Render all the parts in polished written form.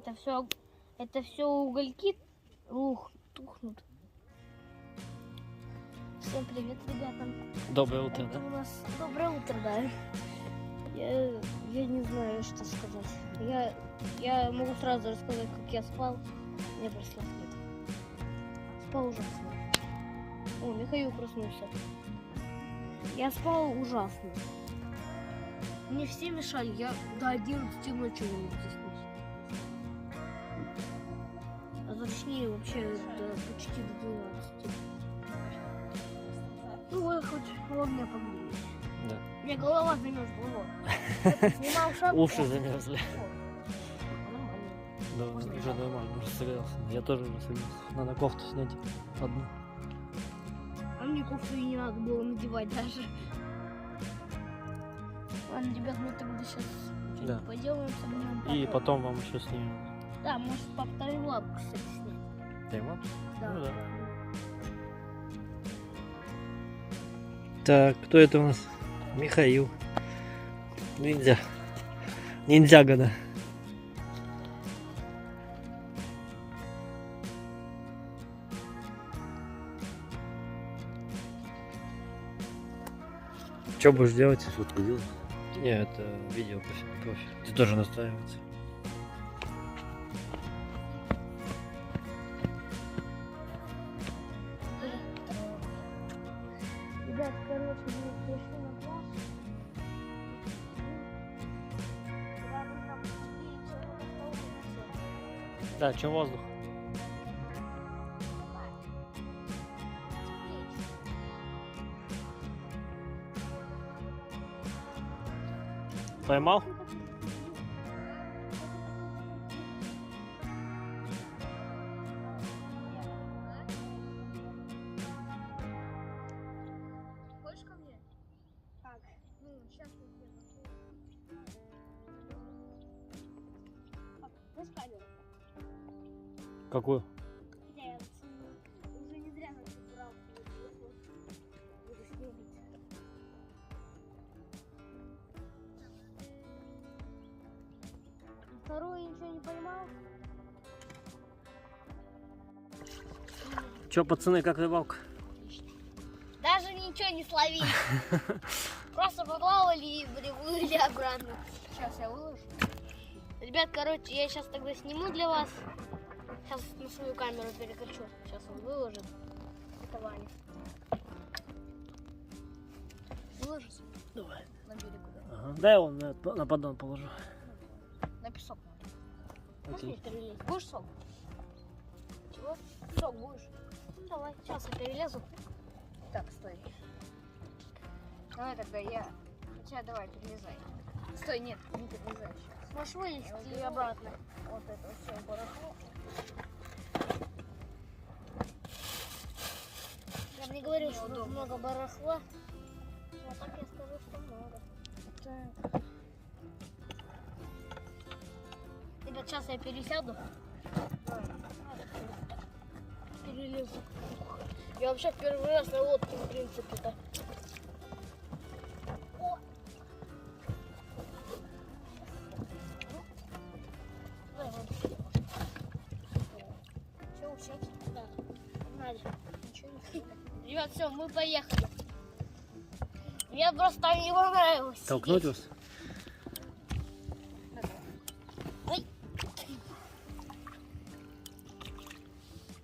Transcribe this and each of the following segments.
Это все угольки тухнут. Всем привет, ребята. Доброе утро, Это да? у нас доброе утро, да. Я не знаю, что сказать. Я могу сразу рассказать, как я спал. Мне пришлось нет. Спал ужасно. О, Михаил проснулся. Я спал ужасно. Мне все мешали. Я до 11 ночи не мог заснуть. А точнее вообще почти до 12. Ну, я хоть вовремя погрелись. Да. У меня голова замерзла. Вот. Снимал шапку. Уши замерзли. Нормально. Да, Можно уже нормально, уже согрелся. Я тоже уже согрелся. Надо кофту снять одну. А мне кофту и не надо было надевать даже. Ладно, ребят, мы тогда сейчас Да. поделаем, согнем. И потом вам еще снимем. Да, может папа таймлапс, кстати, снять. Таймлапс? Да. Ну да. Так, кто это у нас? Михаил. Ниндзя. Ниндзяга, да. Что будешь делать? Фотку делать? Не, это видео профиль. Здесь тоже настраивается. Ребят, короче, мы пришли на пляж. Рядом там 4 человека на улице. Да, чем воздух? Поймал? Хочешь ко мне? Так, ну, сейчас мы где-то. Знаешь камеру? Какую? Я уже не зря на эту брал. Буду снимать. Вторую ничего не поймал. Че, пацаны, как рыбалка? Даже ничего не словили. Просто поплавали и приплыли обратно. Сейчас я выложу. Ребят, короче, я сейчас тогда сниму для вас. Сейчас на свою камеру переключу. Сейчас он выложит. Это Ваня. Выложить? Давай. На берегу. Да. Ага. Дай он на поддон положу. На песок. Окей. Можно перелезть? Будешь сок? Чего? Сок будешь? Ну, давай, сейчас я перелезу. Так, стой. Давай тогда я. Хотя давай, перелезай. Стой, нет, не перелезай сейчас. Можешь вылезти и обратно. Вот это все барахло. Я бы не говорил, что тут много барахла. А так я скажу, что много. Так. Ребят, сейчас я пересяду. Перелезу. Я вообще в первый раз на лодке, в принципе-то. Все, учить? Да. Погнали. Ребят, все, мы поехали. Мне просто там не понравилось. Толкнуть вас? Ой.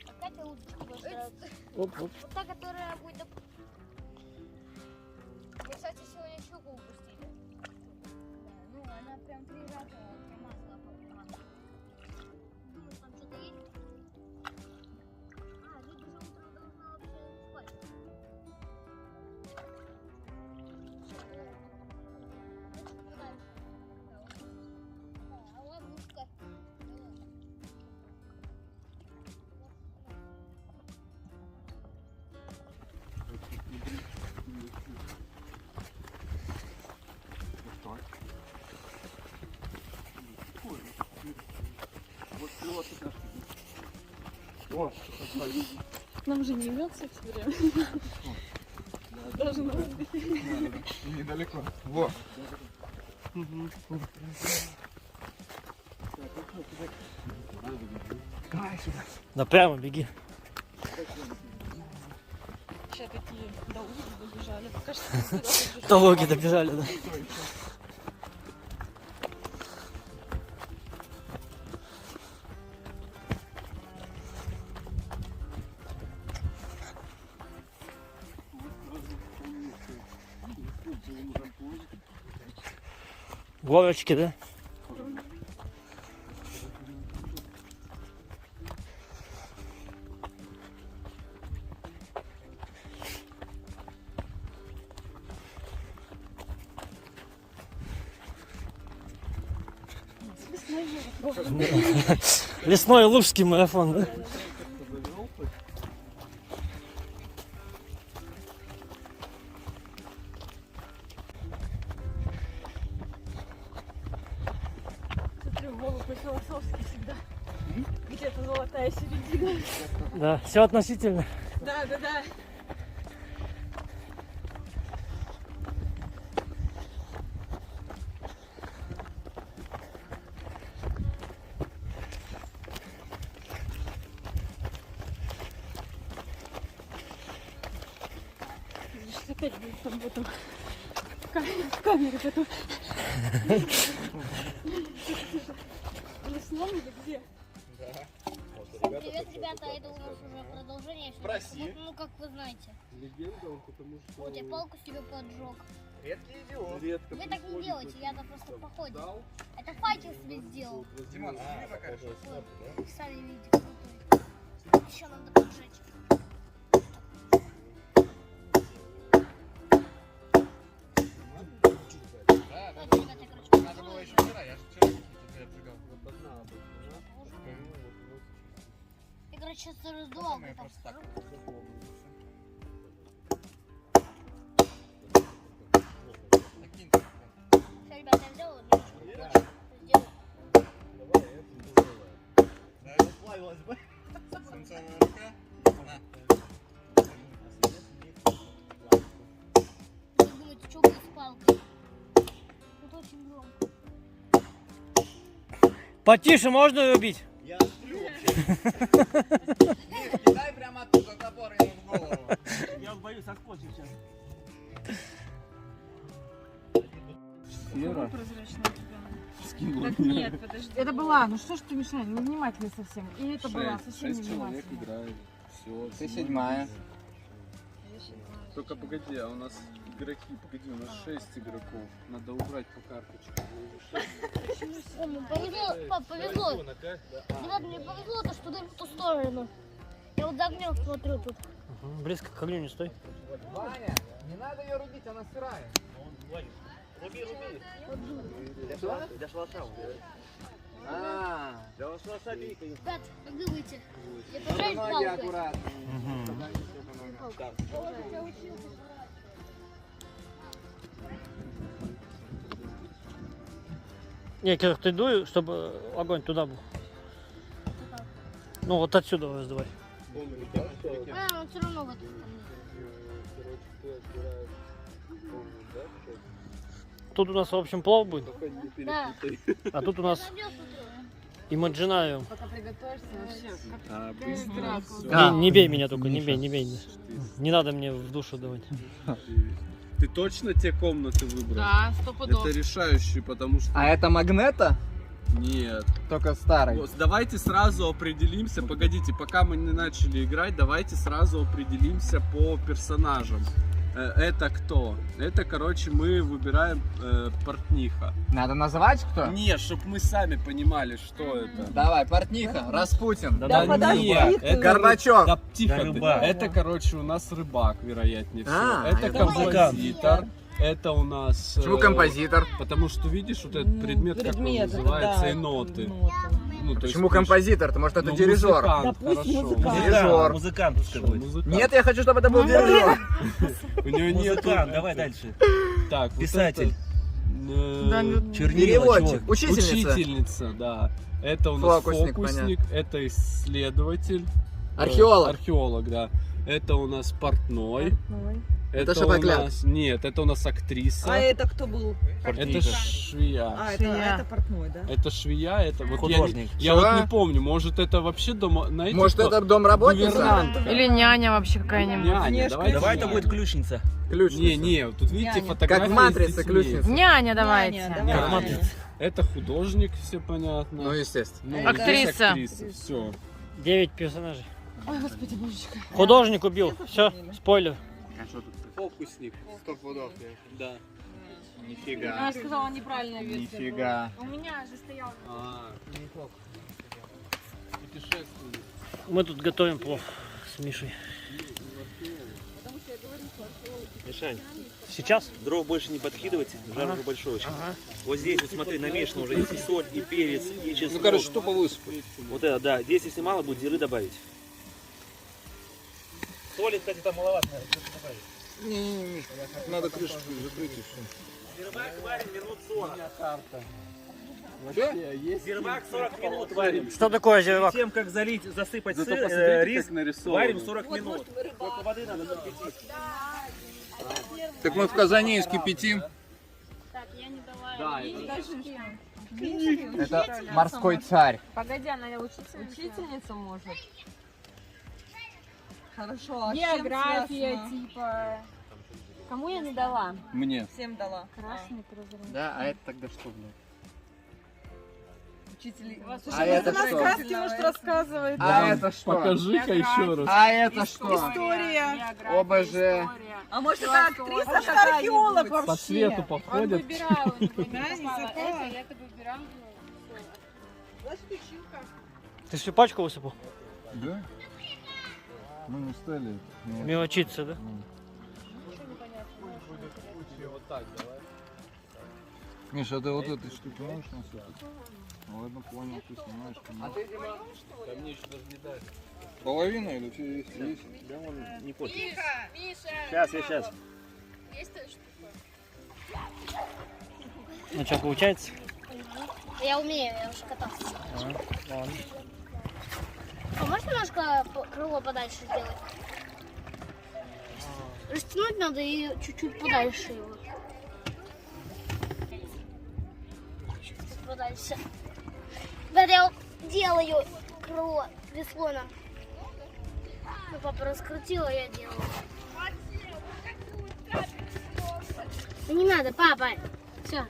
Какая ты удочка больше нравится? Оп, оп. Вот та, которая будет... Мы, кстати, сегодня щуку упустили. Да, ну, она прям 3 раза промазала по утрам. Думаешь, там что-то есть? А, Лида же утром должна вообще спать. А ловушка. О, Нам же не имется все время. Должно быть. недалеко. Во. Да прямо беги. Сейчас такие до улицы добежали. Пока что Толоки добежали, да. Горочки, да? Лесной лужский марафон, да? смотрю, голову по-философски всегда. Где-то золотая середина. Да, все относительно. Да. Сейчас опять будет там потом в камере потом. В лесном или где? Привет, ребята, это у нас уже продолжение. Спроси. Ну, как вы знаете. Легенда он, потому что... Вот, я палку себе поджег. Редкий идиот. Вы так не делаете, я там просто в походе. Это факел себе сделал. Димон, сними покажешь? Вот, сами видите, крутой. Еще надо поджечь. Да, Вот, ребята, я, короче, надо было поджигаю. еще вчера, я же вчера какие-то обжигал. Я, короче, сейчас раздувал. Потом я просто так. Накинь телефон. Все, ребята, я сделал. Сделал. Да? Санкционная рука. На. Вы думаете, что будет с палкой? Это очень громко. Потише можно ее убить? Я сплю вообще. Нет, кидай прямо оттуда топор ему в голову. Я боюсь отскочить сейчас. Какой прозрачный у тебя? Так нет, подожди. Это была, ну что ж ты мешаешь, невнимательный совсем. И это была совсем невнимательная. играет. Все. Ты седьмая. Только погоди, а у нас игроки, погоди, у нас 6 игроков. Надо убрать по карточкам. О, мне повезло, пап, повезло. Ребят, мне повезло, то, что дым в ту сторону. Я вот за огнем смотрю тут. Близко к огню не стой. Ваня, не надо ее рубить, она сырая. Руби. Для шалаша. Для шалаша бей. Ребят, как думаете? Я пожарить Ноги палкой? аккуратно. Не, Кирилл, ты дуй, чтобы огонь туда был. Ну вот отсюда раздавай. А, он все равно в эту сторону. Тут у нас, в общем, плов будет, Да. а тут у нас Я на смотрю. имаджинариум. Пока приготовишься, вообще, А, как быстро. Дракула. Не бей меня только, не бей. Не надо мне в душу давать. Ты точно те комнаты выбрал? Да, 100 пудов. Это решающий, потому что... А это магнета? Нет. Только старый. Вот, давайте сразу определимся, погодите, пока мы не начали играть, давайте сразу определимся по персонажам. Это кто? Это, короче, мы выбираем портниха. Надо называть кто? Не, чтоб мы сами понимали, что это. Давай, портниха, Распутин. Да нет, это Горбачев. Да, тихо Да, ты. рыбак. Это, короче, у нас рыбак, вероятнее всего. А, Это это композитор. Это у нас... Почему композитор? Потому что, видишь, вот этот предмет, как он называется, еноты. Ну, то Почему есть, композитор? Потому что это ну, дирижер. музыкант, хорошо. Дирижер. Музыкант пускай Что, будет. музыкант. Нет, я хочу, чтобы это был дирижер. У него нет... Музыкант, давай дальше. Так, вот Писатель. это, Да, ну, Чернила, Переводчик. чувак. Учительница. Учительница, да. Это у нас Фокусник, фокусник, это исследователь. Археолог. Археолог, да. Это у нас портной. Это у шапокляк. нас... Нет, это у нас актриса. А это кто был? Это швея. А, это портной, да? Это швея, это вот Художник. Я Чего? вот не помню, может это вообще дома, знаете, Может, кто? это домработница? Гувернантка. Или няня вообще какая-нибудь. Няня, Внешне. давайте Давай это няню. будет ключница. Ключница. Не, тут видите Няня. фотографии Как в с «Матрице» детьми. ключница. Няня давайте. Няня, Няня. давай. Матрица. Это художник, все понятно. Ну, естественно. Ну, здесь Актриса. актриса, все. 9 персонажей. Ой, господи, божечка. Художник убил. Все, спойлер. А что тут? Фокусник. 100 пудов. Да. Нифига. Я сказала неправильная версия. Нифига. У меня же стоял. Путешественник. Мы тут готовим плов с Мишей. Мишань, Сейчас? дров больше не подкидывайте, жар уже большой очень. Вот здесь, вот смотри, намешано уже и соль, и перец, и чеснок. Ну, короче, тупо высыпать. Вот это, да. Здесь, если мало будет, зиры добавить. Соли, кстати, там маловато, надо добавить. Не-не-не, надо крышку закрыть и все. Зирбак варим минут 40. Вообще? Зирбак 40 минут варим. Что такое Перед зирвак? тем, как залить, засыпать Зато сыр, посмотрите, рис, как нарисовано. варим 40 минут. Сколько воды надо закипятить? Так мы в казане кипятим. Так, я не давай. Да, Это морской царь. Погоди, она учительница может. Хорошо, а География, чем связано? типа. Кому я не дала? мне. Всем дала. Красный прозрачный. Да, а это тогда что, блядь? Учитель. А это на что? сказки, может, рассказывает. А это что? Покажи-ка еще раз. А это что? История. ОБЖ. А может, это актриса, это археолог По вообще? свету Он походят. выбирал, у него не попало это, я это выбирал. Ты всю пачку высыпал? Да? Мы не стали. Мелочиться, да? Миша, а ты вот этой штуки можешь насыпать? Ладно, понял, ты снимаешь. А ты, Дима, ко мне еще даже не дали. Половина или все есть? Да он не хочет. Сейчас, я сейчас. Ну что, получается? Я умею, я уже катался. Ладно. А можешь немножко крыло подальше сделать? Растянуть надо и чуть-чуть подальше его. Чуть подальше. Теперь я вот делаю крыло веслоном. Ну, папа раскрутила, я делаю. Ну, не надо, папа. Все.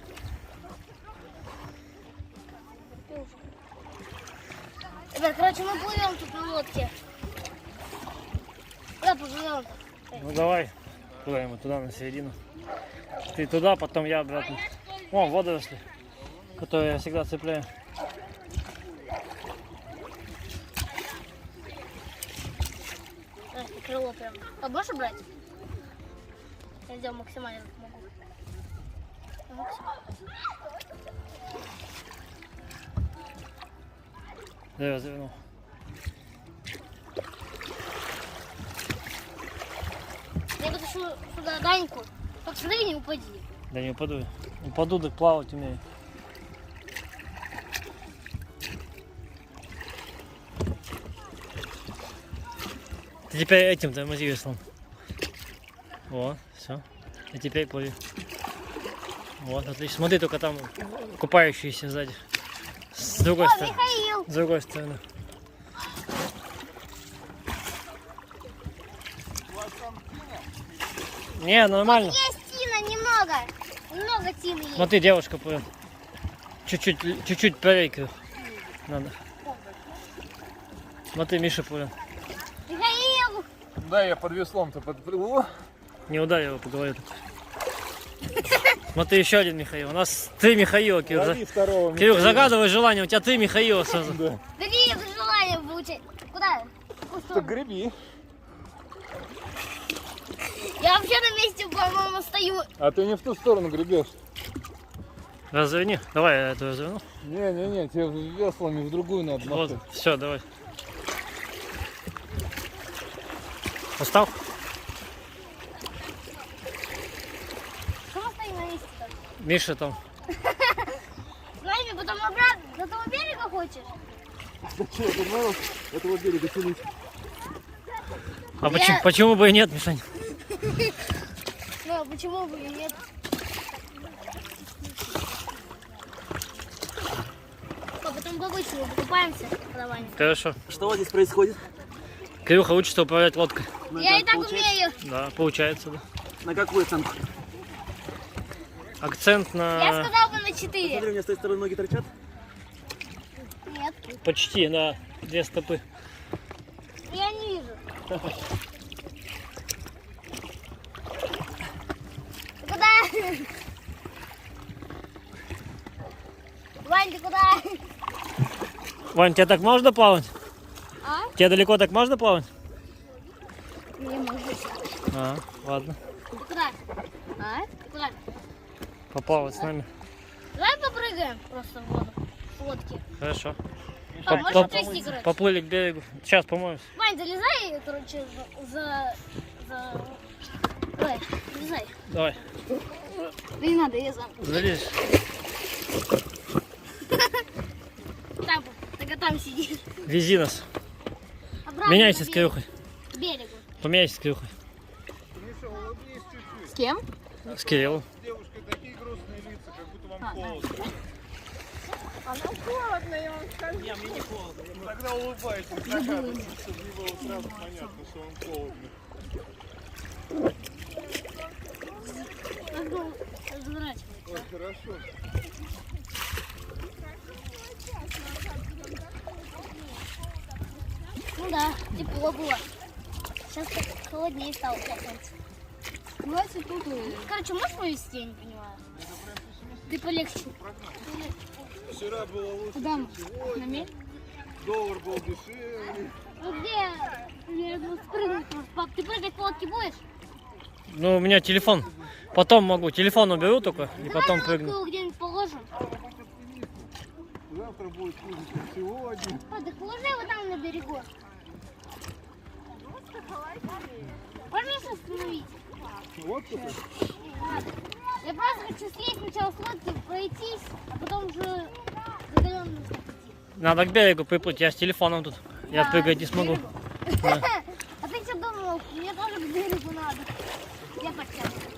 Ребят, короче, мы плывем тут на лодке. Куда поплывем? Ну давай. Куда ему? Туда, на середину. Ты туда, потом я обратно. О, водоросли, которые я всегда цепляю. Давай, крыло прям. А можешь брать? Я сделал максимально, как могу. Максимально. Да, я развернул. Я вытащу сюда Даньку. Только смотри, не упади. Да не упаду. я. Упаду, так плавать умею. Ты теперь этим тормози веслом. Вот, все. И теперь плыви. Вот, отлично. Смотри, только там купающиеся сзади. С другой стороны. Михаил! С другой стороны. Не, нормально. Есть тина немного. Немного тины есть. Смотри, девушка плывет. Чуть-чуть правее крыл. Надо. Смотри, Миша плывет. Михаил! Да, я под веслом-то подплыву. Не ударь его по голове. Смотри, еще один Михаил. У нас 3 Михаила, Кирюх. Лови второго. Кирюх, загадывай желание, у тебя 3 Михаила сразу. Да. Бери это желание получить. Куда? В какую Так сторону? греби. Я вообще на месте, по-моему, стою. А ты не в ту сторону гребешь. Разверни. Давай я это разверну. Не-не-не, тебе веслами в другую надо. Вот, мотать. все, давай. Устал? Что мы стоим на месте там? Миша там. Знаешь, потом обратно. До того берега хочешь? Зачем? Ты знаешь, этого берега тянуть. А почему бы и нет, Мишань? понимаю, почему бы и нет. Потом по-быстрому покупаемся, продаваем. Хорошо. Что здесь происходит? Кирюха учится управлять лодкой. Я и так умею. Да, получается, да. На какую оценку? Акцент Я на... сказал бы на 4. Смотри, у меня с той стороны ноги торчат. Нет, Почти, да. 2 стопы. я не вижу. Ты куда? Вань, ты куда? Вань, тебе так можно плавать? А? Тебе далеко так можно плавать? Не может. А, ладно. Ты куда? А? Ты куда? Поплавать с нами. Давай попрыгаем просто в воду. В лодке. Хорошо. А, можешь трясти, короче? Поплыли к берегу. Сейчас помоемся. Вань, залезай, короче, Давай, залезай. Давай. Да не надо, я сам. Залезь. Там, только там сиди. Вези нас. Обратно Меняйся на с берег. Кирюхой. К берегу. Поменяйся с Кирюхой. С кем? С Кириллом. Девушка, такие грустные лица, как будто вам холодно. А нам холодно, я вам скажу. Тогда улыбайтесь, загадывайте, чтобы не было сразу понятно, что вам холодно. Разворачивай. Ой, хорошо. Ну да, тепло было. Сейчас холоднее стало, оказывается. Давайте тут. Короче, можешь повезти, я не понимаю? Ты полегче. Вчера было лучше, Куда чем мы? сегодня. На мель? Доллар был дешевле. Ну где? Мне нужно спрыгнуть. Пап, ты прыгать по лодке будешь? Ну, у меня телефон. Потом могу. Телефон уберу только и потом Давай прыгну. лодку где-нибудь положим. Завтра будет хуже, чем сегодня. А, так положи его там на берегу. Можно остановить? Вот это. Я просто хочу слезть сначала с лодки, пройтись, а потом уже за галеон нужно пойти. Надо к берегу приплыть. Я с телефоном тут. Я Да, прыгать не к смогу. берегу. А ты что думал? Мне тоже к берегу надо. Я подтягиваю.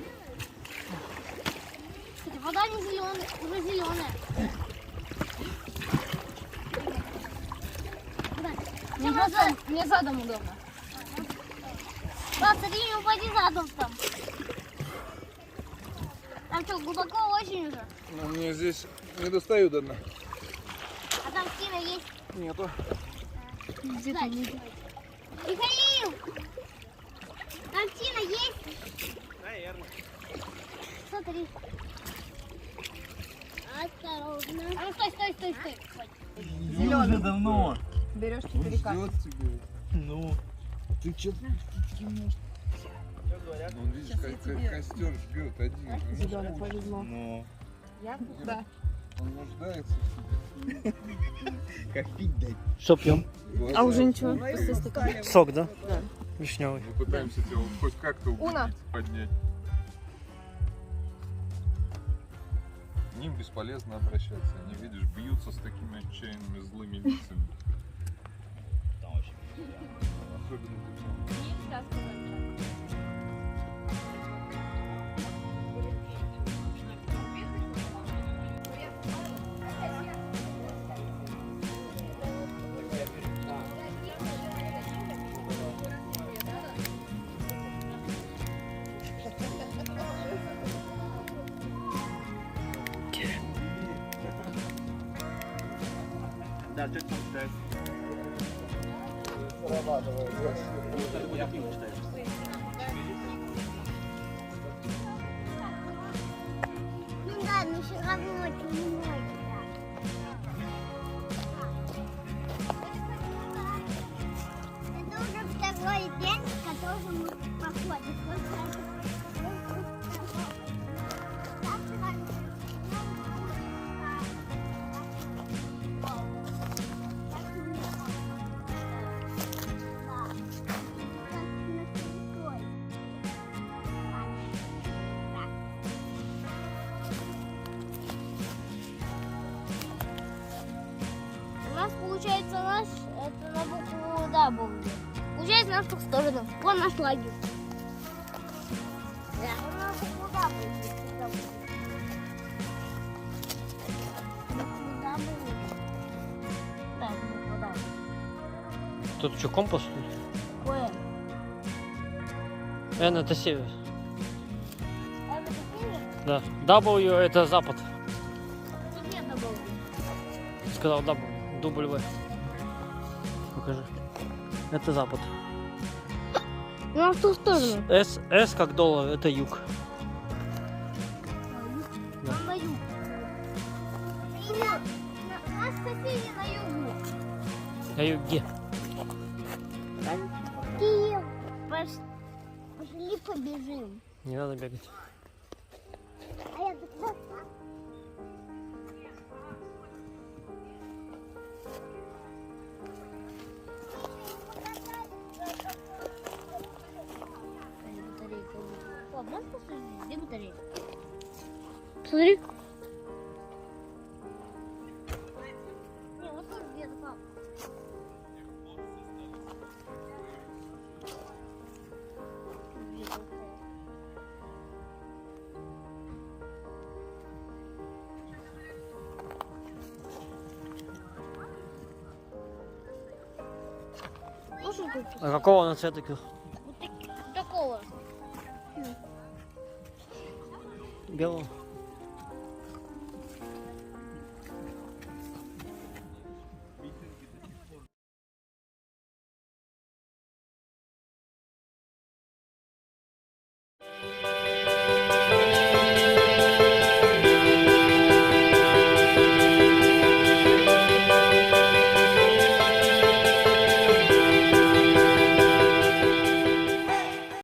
Кстати, вода не зеленая, уже зеленая. Мне задом удобно. Да, смотри, не упади задом там. Там что, глубоко очень уже? Но мне здесь не достаю до дна. А там тина есть? Нету. Где-то Михаил! Там тина есть? Наверное. Смотри. Осторожно. А ну стой. Уже давно. Берешь Он 4К. ждет тебя. Ну. Ты что? Ну, он, видишь, как костер ждет один. Зеленый повезло. Ну. Я? Да. Он нуждается в тебе. Как пить дать? Что пьем? А уже ничего. Сок, да? Да. Вишневый. Мы пытаемся тебя хоть как-то Уна. убедить, поднять. К ним бесполезно обращаться. Они, видишь, бьются с такими отчаянными злыми лицами. Особенно ты. Да, что там читаешь? Я книгу читаю. Ну да, но все равно очень много. Это уже второй день, в котором мы походим. У нас получается это на букву W. Получается нас в ту сторону. Вон наш лагерь. Да. будет, когда будет. Куда будет? Да, ну куда? Тут что, компас? Кое. N это север. Это север? Да. W это запад. Тут нет добавки. Сказал W. W. Покажи. Это запад. Ну, в ту сторону. S как доллар, это юг. Да. Нам на юг. Нас соседи на югу. На юге. Киев. Пошли побежим. Не надо бегать. А я туда. Батарейка. Пап, можешь посмотреть, где батарейка? Посмотри. Не, вот тут где-то, пап. Можно тут А какого она цвета? вот такого? Белого.